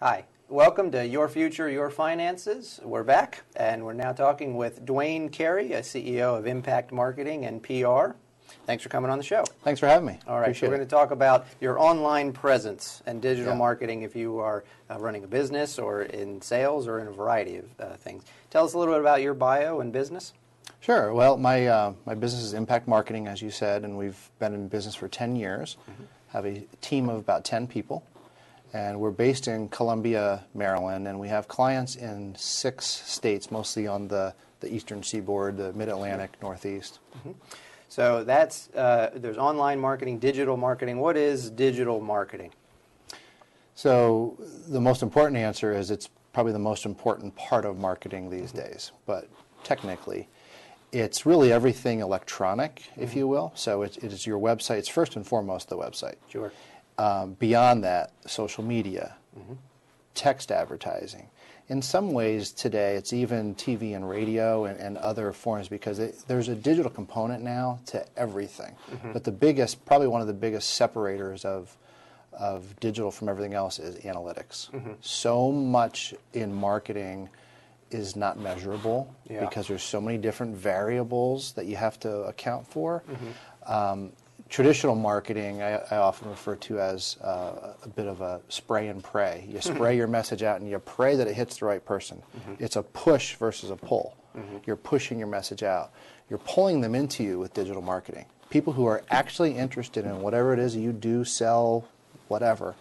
Hi, welcome to Your Future, Your Finances. We're back, and we're now talking with Duane Carey, a CEO of Impact Marketing and PR. Thanks for coming on the show. Thanings for having me. All right, so we're going to talk about your online presence and digital marketing if you are running a business or in sales or in a variety of things. Tell us a little bit about your bio and business. Sure. Well, my business is Impact Marketing, as you said, and we've been in business for 10 years. Have a team of about 10 people, and we're based in Columbia, Maryland, and we have clients in 6 states, mostly on the eastern seaboard, the mid-Atlantic, Northeast. So that's there's online marketing, digital marketing. What is digital marketing? So the most important answer is it's probably the most important part of marketing these days, but technically it's really everything electronic, if you will. So it is your website. It's first and foremost the website. Sure. Beyond that, social media, text advertising. In some ways today, it's even TV and radio and other forms because there's a digital component now to everything. But the biggest, probably one of the biggest separators of digital from everything else is analytics. So much in marketing is not measurable because there's so many different variables that you have to account for. Traditional marketing I often refer to as a bit of a spray and pray. You spray your message out and you pray that it hits the right person. It's a push versus a pull. You're pushing your message out. You're pulling them into you with digital marketing. People who are actually interested in whatever it is you do, sell, whatever,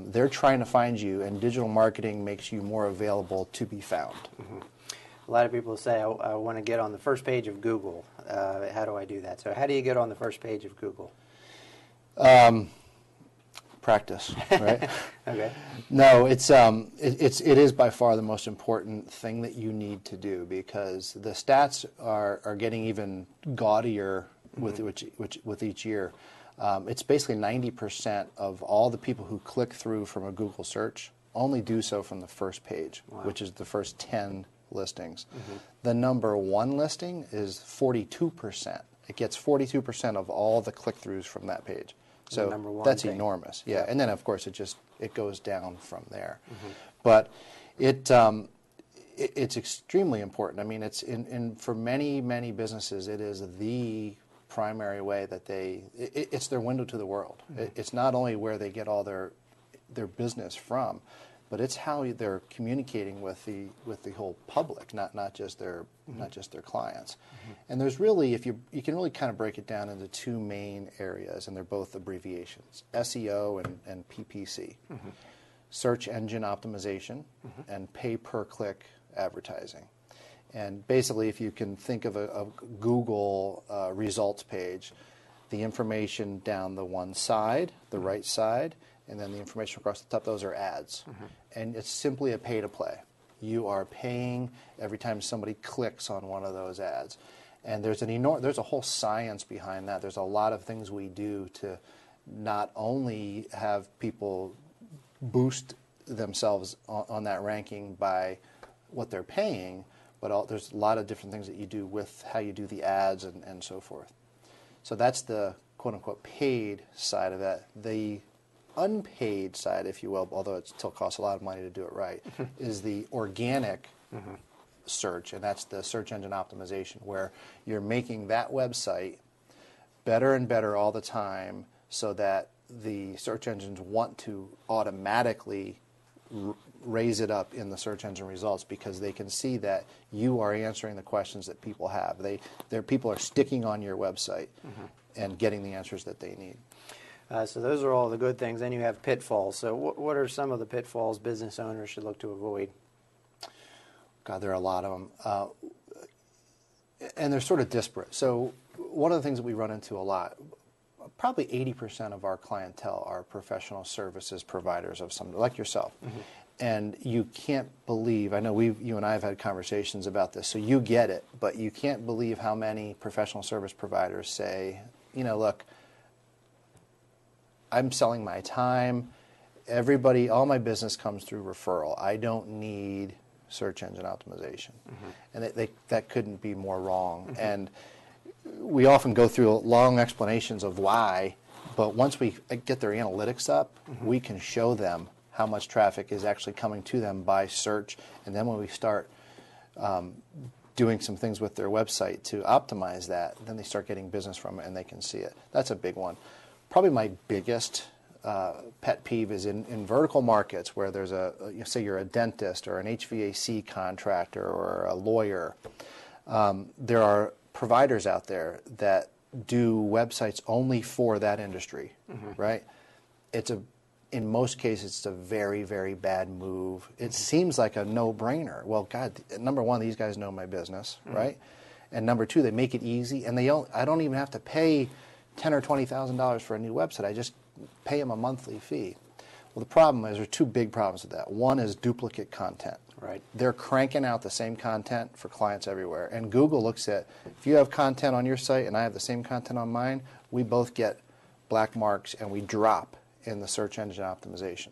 they're trying to find you, and digital marketing makes you more available to be found. A lot of people say, I want to get on the first page of Google. How do I do that? So how do you get on the first page of Google? Practice, right? Okay. No, it is by far the most important thing that you need to do because the stats are getting even gaudier with each year. It's basically 90% of all the people who click through from a Google search only do so from the first page, which is the first 10 listings. The number 1 listing is 42%. It gets 42% of all the click-throughs from that page. So that's enormous. Yeah, and then of course it goes down from there. But it's extremely important. I mean, it's for many businesses, it is the primary way that it's their window to the world. It's not only where they get all their business from, but it's how they're communicating with the whole public, not just their clients. And there's really, you can really kind of break it down into 2 main areas, and they're both abbreviations: SEO and PPC, search engine optimization, and pay-per-click advertising. And basically, if you can think of a Google results page, the information down the one side, the right side, and then the information across the top, those are ads. And it's simply a pay-to-play. You are paying every time somebody clicks on one of those ads. And there's a whole science behind that. There's a lot of things we do to not only have people boost themselves on that ranking by what they're paying, but there's a lot of different things that you do with how you do the ads and so forth. So that's the quote-unquote paid side of it. The unpaid side, if you will, although it still costs a lot of money to do it right, is the organic search, and that's the search engine optimization, where you're making that website better and better all the time so that the search engines want to automatically raise it up in the search engine results because they can see that you are answering the questions that people have. People are sticking on your website and getting the answers that they need. So those are all the good things. Then you have pitfalls. So what are some of the pitfalls business owners should look to avoid? God, there are a lot of them. And they're sort of disparate. So one of the things that we run into a lot, probably 80% of our clientele are professional services providers of some, like yourself. And you can't believe, I know you and I have had conversations about this, so you get it, but you can't believe how many professional service providers say, look, I'm selling my time. All my business comes through referral. I don't need search engine optimization. And that couldn't be more wrong. And we often go through long explanations of why, but once we get their analytics up, we can show them how much traffic is actually coming to them by search. And then when we start doing some things with their website to optimize that, then they start getting business from it and they can see it. That's a big one. Probably my biggest pet peeve is in vertical markets where there's say you're a dentist or an HVAC contractor or a lawyer. There are providers out there that do websites only for that industry, right? In most cases, it's a very, very bad move. It seems like a no-brainer. Well, God, number one, these guys know my business, right? And number two, they make it easy, and I don't even have to pay $10,000 or $20,000 for a new website. I just pay them a monthly fee. Well, the problem is, there are two big problems with that. One is duplicate content. Right. They're cranking out the same content for clients everywhere. And Google looks at, if you have content on your site and I have the same content on mine, we both get black marks and we drop in the search engine optimization.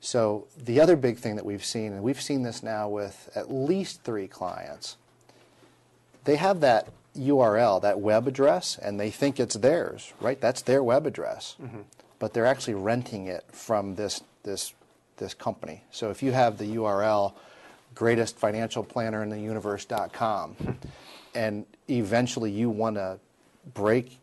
So the other big thing that we've seen, and we've seen this now with at least 3 clients, they have that URL, that web address, and they think it's theirs, right? That's their web address. But they're actually renting it from this company. So if you have the URL greatestfinancialplannerintheuniverse.com and eventually you want to break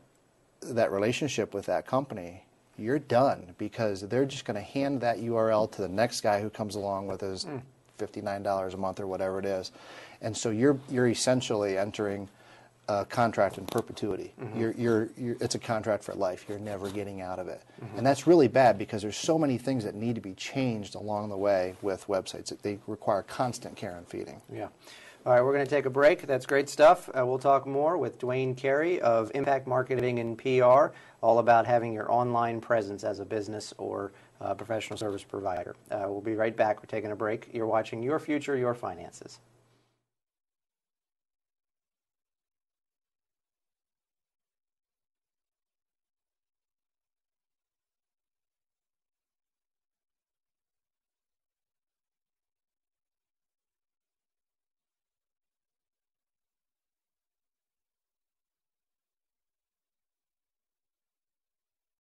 that relationship with that company, you're done, because they're just going to hand that URL to the next guy who comes along with his $59 a month or whatever it is. And so you're essentially entering a contract in perpetuity. It's a contract for life. You're never getting out of it. And that's really bad, because there's so many things that need to be changed along the way with websites. They require constant care and feeding. Yeah. All right, we're going to take a break. That's great stuff. We'll talk more with Duane Carey of Impact Marketing and PR, all about having your online presence as a business or professional service provider. We'll be right back. We're taking a break. You're watching Your Future, Your Finances.